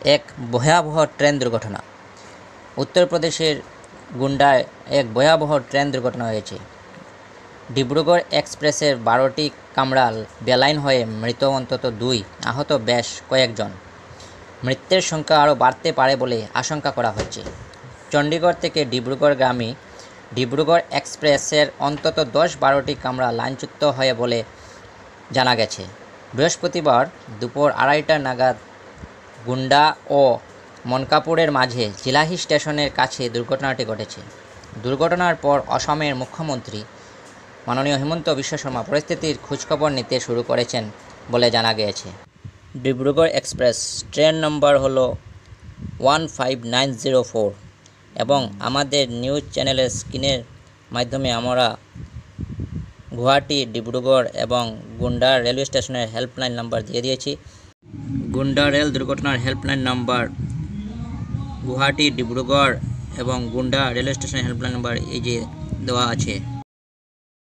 এক ভয়াবহ ট্রেন দুর্ঘটনা। উত্তরপ্রদেশের গুন্ডায় এক ভয়াবহ ট্রেন দুর্ঘটনা হয়েছে। ডিব্রুগড় এক্সপ্রেসের 12টি কামরা বেলাইন হয়ে মৃত অন্তত 2, আহত বেশ কয়েকজন। মৃতের সংখ্যা আরও বাড়তে পারে বলে আশঙ্কা করা হচ্ছে। চণ্ডীগড় থেকে ডিব্রুগড়গামী ডিব্রুগড় এক্সপ্রেসের অন্তত 10-12টি কামরা লাইনচ্যুত হয়ে বলে জানা গেছে। বৃহস্পতিবার দুপুর 2:30 নাগাদ গুন্ডা ও মনকাপুরের মাঝে জিলাহি স্টেশনের কাছে দুর্ঘটনাটি ঘটেছে। দুর্ঘটনার পর অসমের মুখ্যমন্ত্রী মাননীয় হিমন্ত বিশ্ব শর্মা পরিস্থিতির খোঁজখবর নিতে শুরু করেছেন বলে জানা গিয়েছে। ডিব্রুগড় এক্সপ্রেস ট্রেন নম্বর হলো 15904 এবং আমাদের নিউজ চ্যানেলের স্ক্রিনের মাধ্যমে আমরা গুয়াহাটি, ডিব্রুগড় এবং গুন্ডা রেলওয়ে স্টেশনের হেল্পলাইন নাম্বার দিয়ে দিয়েছি। গুন্ডা রেল দুর্ঘটনার হেল্পলাইন নাম্বার, গুয়াহাটি, ডিব্রুগড় এবং গুন্ডা রেলওয়ে স্টেশনের হেল্পলাইন নাম্বার এই যে দেওয়া আছে।